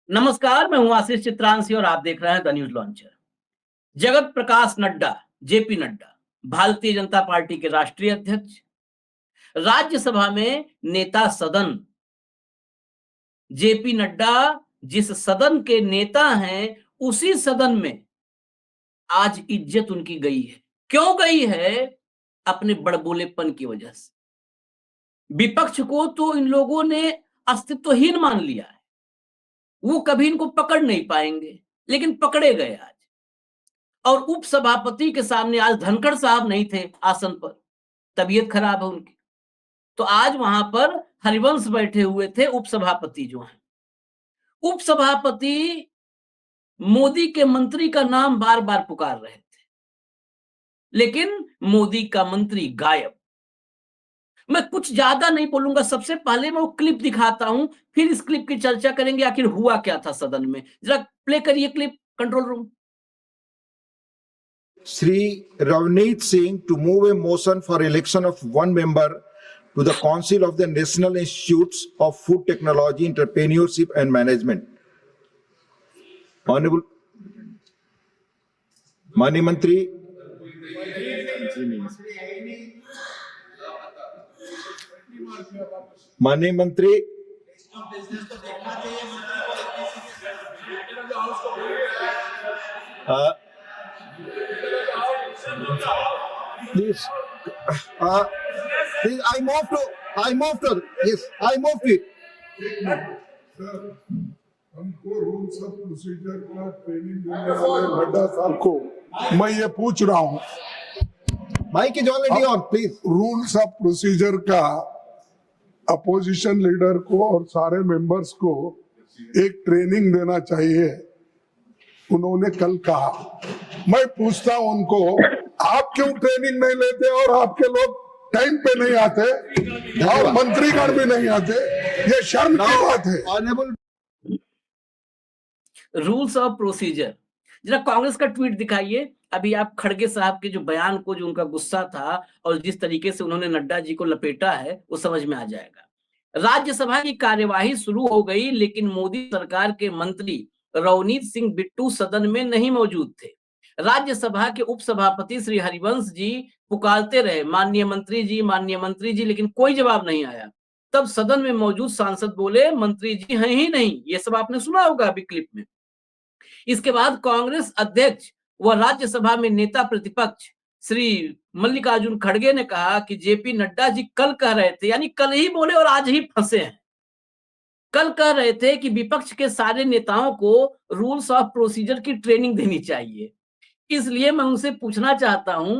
नमस्कार, मैं हूं आशीष चित्रांशी और आप देख रहे हैं the news launcher. Jagat Prakash Nadda, JP Nadda, Bharatiya Janata party के राष्ट्रीय अध्यक्ष, राज्यसभा में नेता सदन। जेपी नड्डा जिस सदन के नेता हैं, उसी सदन में आज इज्जत उनकी गई है। क्यों गई है? अपने बड़बोलेपन की वजह से। विपक्ष को तो इन लोगों ने अस्तित्वहीन मान लिया है। वो कभी इनको पकड़ नहीं पाएंगे, लेकिन पकड़े गए आज। और उपसभापति के सामने आज धनखड़ साहब नहीं थे आसन पर, तबीयत खराब है उनकी, तो आज वहां पर हरिवंश बैठे हुए थे। उपसभापति जो हैं, उपसभापति मोदी के मंत्री का नाम बार बार पुकार रहे थे, लेकिन मोदी का मंत्री गायब। मैं कुछ ज्यादा नहीं बोलूंगा, सबसे पहले मैं वो क्लिप दिखाता हूं, फिर इस क्लिप की चर्चा करेंगे आखिर हुआ क्या था सदन में। जरा प्ले करिए clip, control room. Sri Ravneet Singh to move a motion for election of one member to the Council of the National Institutes of Food Technology, Entrepreneurship and Management. Honorable Mani Mantri. Mani Mantri. Please, please, I move to, yes, I move to it. हमको rules of procedure का training देने वाले नड्डा साहब को मैं ये पूछ रहा हूँ, Mic is already on, please. Rules of procedure का अपोजिशन लीडर को और सारे मेंबर्स को एक ट्रेनिंग देना चाहिए, उन्होंने कल कहा। मैं पूछता हूं उनको, आप क्यों ट्रेनिंग नहीं लेते और आपके लोग टाइम पे नहीं आते और मंत्रीगण भी नहीं आते? ये शर्म की बात है। Honorable rules of procedure. जरा कांग्रेस का ट्वीट दिखाइए। अभी आप खड़गे साहब के जो बयान को, जो उनका गुस्सा था और जिस तरीके से उन्होंने नड्डा जी को लपेटा है, वो समझ में आ जाएगा। राज्यसभा की कार्यवाही शुरू हो गई, लेकिन मोदी सरकार के मंत्री रवनीत सिंह बिट्टू सदन में नहीं मौजूद थे। राज्यसभा के उपसभापति श्री हरिवंश जी पुकारते रहे, माननीय मंत्री जी, माननीय मंत्री जी, लेकिन कोई जवाब नहीं आया। तब सदन में मौजूद सांसद बोले, मंत्री जी हैं ही नहीं। ये सब आपने सुना होगा अभी क्लिप में। इसके बाद कांग्रेस अध्यक्ष व राज्यसभा में नेता प्रतिपक्ष श्री मल्लिकार्जुन खड़गे ने कहा कि जेपी नड्डा जी कल कह रहे थे, यानी कल ही बोले और आज ही फंसे हैं। कल कह रहे थे कि विपक्ष के सारे नेताओं को रूल्स ऑफ प्रोसीजर की ट्रेनिंग देनी चाहिए। इसलिए मैं उनसे पूछना चाहता हूं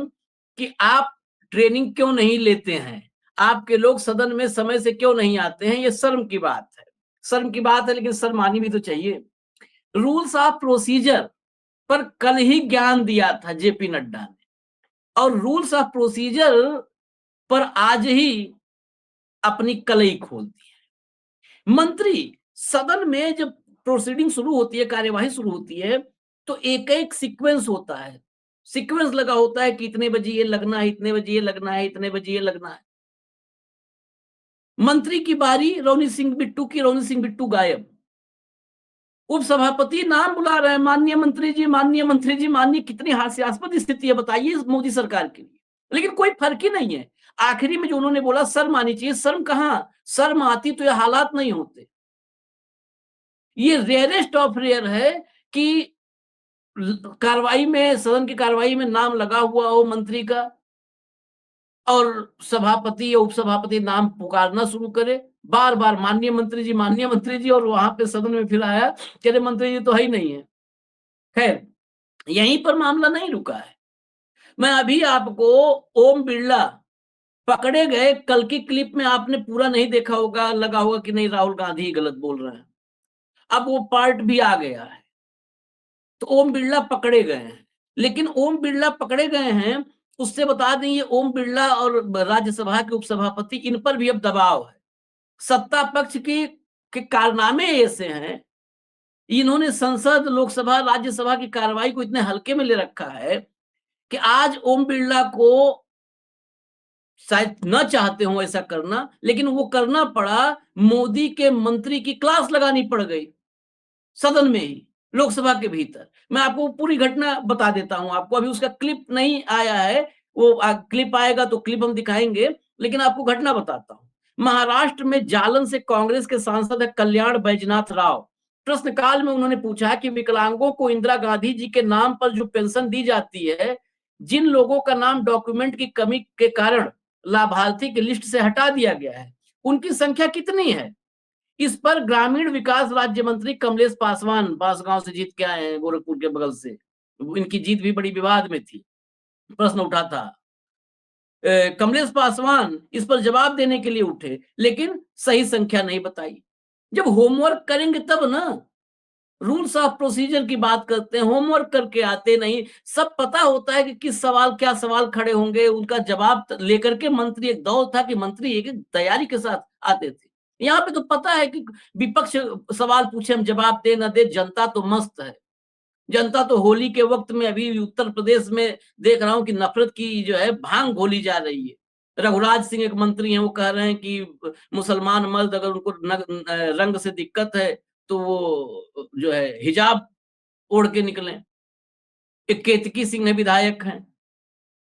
कि आप ट्रेनिंग क्यों नहीं लेते हैं? आपके लोग सदन में समय से क्यों नहीं आते हैं? ये शर्म की बात है, शर्म की बात है, लेकिन शर्म आनी भी तो चाहिए। रूल्स ऑफ प्रोसीजर पर कल ही ज्ञान दिया था जेपी नड्डा ने, और रूल्स ऑफ प्रोसीजर पर आज ही अपनी कलई खोल दी है। मंत्री सदन में जब प्रोसीडिंग शुरू होती है, कार्यवाही शुरू होती है, तो एक एक सीक्वेंस होता है, सीक्वेंस लगा होता है कि इतने बजे ये लगना है, इतने बजे ये लगना है, इतने बजे ये लगना है। मंत्री की बारी, रवनीत सिंह बिट्टू की, रवनीत सिंह बिट्टू गायब। उपसभापति नाम बुला रहे हैं, माननीय मंत्री जी, माननीय मंत्री जी, माननीय। कितनी हास्यास्पद स्थिति है बताइए इस मोदी सरकार के लिए, लेकिन कोई फर्क ही नहीं है। आखिरी में जो उन्होंने बोला, शर्म आनी चाहिए। शर्म कहां? शर्म आती तो ये हालात नहीं होते। ये रेयरेस्ट ऑफ रेयर है कि कार्रवाई में, सदन की कार्रवाई में नाम लगा हुआ हो मंत्री का और सभापति या उपसभापति नाम पुकारना शुरू करे, बार बार माननीय मंत्री जी, माननीय मंत्री जी, और वहां पे सदन में फिर आया कि अरे मंत्री जी तो है ही नहीं है। खैर, यहीं पर मामला नहीं रुका है। मैं अभी आपको ओम बिरला पकड़े गए, कल की क्लिप में आपने पूरा नहीं देखा होगा, लगा होगा कि नहीं राहुल गांधी ही गलत बोल रहे हैं। अब वो पार्ट भी आ गया है, तो ओम बिरला पकड़े गए हैं। लेकिन ओम बिरला पकड़े गए हैं, उससे बता दें, ये ओम बिरला और राज्यसभा के उपसभापति, इन पर भी अब दबाव है। सत्ता पक्ष के कारनामे ऐसे हैं, इन्होंने संसद, लोकसभा, राज्यसभा की कार्रवाई को इतने हल्के में ले रखा है कि आज ओम बिरला को शायद न चाहते हो ऐसा करना, लेकिन वो करना पड़ा। मोदी के मंत्री की क्लास लगानी पड़ गई। सदन में ही, लोकसभा के भीतर। मैं आपको पूरी घटना बता देता हूं आपको, अभी उसका क्लिप नहीं आया है, वो क्लिप आएगा तो क्लिप हम दिखाएंगे, लेकिन आपको घटना बताता हूं। महाराष्ट्र में जालन से कांग्रेस के सांसद है कल्याण बैजनाथ राव। प्रश्नकाल में उन्होंने पूछा कि विकलांगों को इंदिरा गांधी जी के नाम पर जो पेंशन दी जाती है, जिन लोगों का नाम डॉक्यूमेंट की कमी के कारण लाभार्थी की लिस्ट से हटा दिया गया है, उनकी संख्या कितनी है? इस पर ग्रामीण विकास राज्य मंत्री कमलेश पासवान, बांसगांव से जीत के आए हैं, गोरखपुर के बगल से, इनकी जीत भी बड़ी विवाद में थी, प्रश्न उठा था। कमलेश पासवान इस पर जवाब देने के लिए उठे, लेकिन सही संख्या नहीं बताई। जब होमवर्क करेंगे तब ना, रूल्स ऑफ प्रोसीजर की बात करते हैं, होमवर्क करके आते नहीं, सब पता होता है कि किस सवाल क्या सवाल खड़े होंगे, उनका जवाब लेकर के मंत्री, एक दौर था कि मंत्री एक तैयारी के साथ आते थे। यहाँ पे तो पता है कि विपक्ष सवाल पूछे, हम जवाब दे न दे, जनता तो मस्त है। जनता तो होली के वक्त में अभी उत्तर प्रदेश में देख रहा हूं कि नफरत की जो है भांग घोली जा रही है। रघुराज सिंह एक मंत्री हैं, वो कह रहे हैं कि मुसलमान मर्द अगर उनको रंग से दिक्कत है तो वो जो है हिजाब ओढ़ के निकले। एक केतकी सिंह है, विधायक हैं,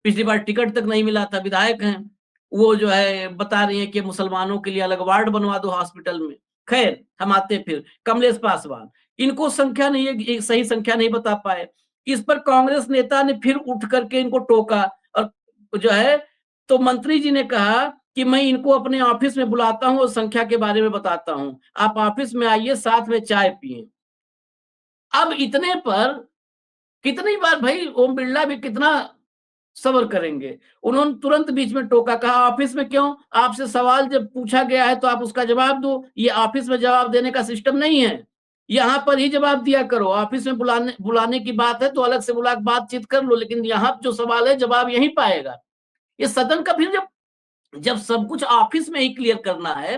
पिछली बार टिकट तक नहीं मिला था, विधायक हैं, वो जो है बता रही हैं कि मुसलमानों के लिए अलग वार्ड बनवा दो हॉस्पिटल में। खैर, हम आते फिर कमलेश पासवान, इनको संख्या नहीं है, एक सही संख्या नहीं बता पाए। इस पर कांग्रेस नेता ने फिर उठ करके इनको टोका, और जो है तो मंत्री जी ने कहा कि मैं इनको अपने ऑफिस में बुलाता हूं और संख्या के बारे में बताता हूं, आप ऑफिस में आइए, साथ में चाय पिए। अब इतने पर कितनी बार भाई ओम बिरला भी कितना सब्र करेंगे, उन्होंने तुरंत बीच में टोका, कहा ऑफिस में क्यों, आपसे सवाल जब पूछा गया है तो आप उसका जवाब दो, ये ऑफिस में जवाब देने का सिस्टम नहीं है, यहाँ पर ही जवाब दिया करो। ऑफिस में बुलाने की बात है तो अलग से बुला बातचीत कर लो, लेकिन यहाँ जो सवाल है जवाब यहीं पाएगा। ये सदन का फिर जब जब सब कुछ ऑफिस में ही क्लियर करना है,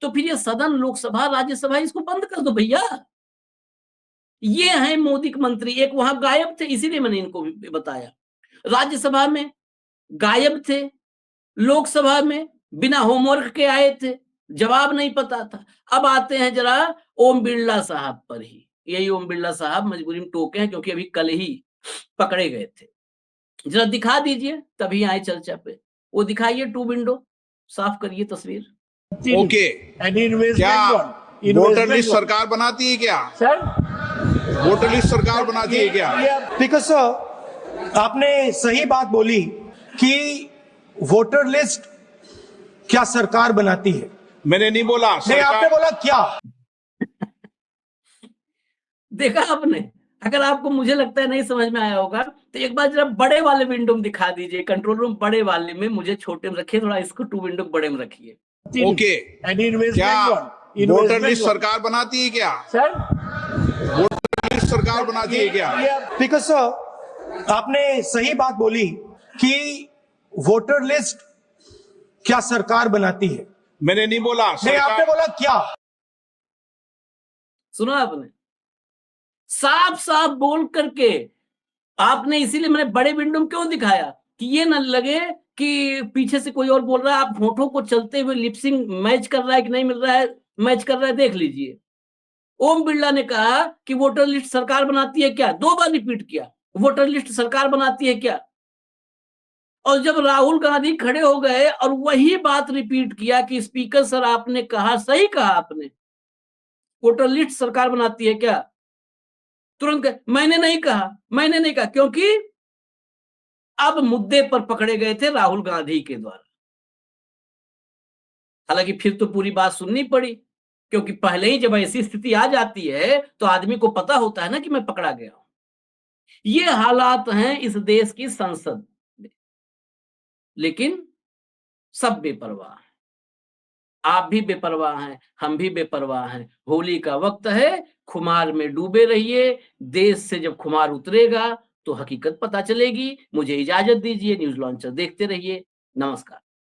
तो फिर ये सदन, लोकसभा, राज्यसभा, इसको बंद कर दो भैया। ये है मोदी के मंत्री, एक वहां गायब थे, इसीलिए मैंने इनको भी बताया। राज्यसभा में गायब थे, लोकसभा में बिना होमवर्क के आए थे, जवाब नहीं पता था। अब आते हैं जरा ओम बिरला साहब पर ही। यही ओम बिरला साहब मजबूरी में टोके हैं, क्योंकि अभी कल ही पकड़े गए थे। जरा दिखा दीजिए, तभी आए चर्चा पे। वो दिखाइए, टू विंडो, साफ करिए तस्वीर। ओके, क्या वोटर लिस्ट सरकार बनाती है क्या? सर, वोटर लिस्ट सरकार बनाती है क्या? बिकॉज सर, आपने सही बात बोली कि वोटर लिस्ट क्या सरकार बनाती है। मैंने नहीं बोला नहीं, आपने बोला क्या। देखा आपने, अगर आपको, मुझे लगता है नहीं समझ में आया होगा, तो एक बार जरा बड़े वाले विंडो में दिखा दीजिए, कंट्रोल रूम बड़े वाले में, मुझे छोटे में रखिए थोड़ा, इसको टू विंडो बड़े में रखिए। ओके, क्या वोटर लिस्ट सरकार बनाती है क्या? सर, वोटर लिस्ट सरकार बनाती है क्या? बिकॉज सर, आपने सही बात बोली कि वोटर लिस्ट क्या सरकार बनाती है। मैंने नहीं बोला नहीं, आपने बोला क्या। सुना आपने, साफ साफ बोल करके आपने, इसीलिए मैंने बड़े विंडो में क्यों दिखाया कि ये न लगे कि पीछे से कोई और बोल रहा है, आप होठों को चलते हुए लिपसिंग मैच कर रहा है कि नहीं मिल रहा है, मैच कर रहा है, देख लीजिए। ओम बिरला ने कहा कि वोटर लिस्ट सरकार बनाती है क्या, 2 बार रिपीट किया, वोटर लिस्ट सरकार बनाती है क्या। और जब राहुल गांधी खड़े हो गए और वही बात रिपीट किया कि स्पीकर सर आपने कहा, सही कहा आपने, वोटर लिस्ट सरकार बनाती है क्या, तुरंत मैंने नहीं कहा, मैंने नहीं कहा, क्योंकि अब मुद्दे पर पकड़े गए थे राहुल गांधी के द्वारा। हालांकि फिर तो पूरी बात सुननी पड़ी, क्योंकि पहले ही जब ऐसी स्थिति आ जाती है तो आदमी को पता होता है ना कि मैं पकड़ा गया हूं। ये हालात हैं इस देश की संसद में, लेकिन सब बेपरवाह हैं। आप भी बेपरवाह हैं, हम भी बेपरवाह हैं। होली का वक्त है, खुमार में डूबे रहिए। देश से जब खुमार उतरेगा तो हकीकत पता चलेगी। मुझे इजाजत दीजिए, न्यूज लॉन्चर देखते रहिए। नमस्कार।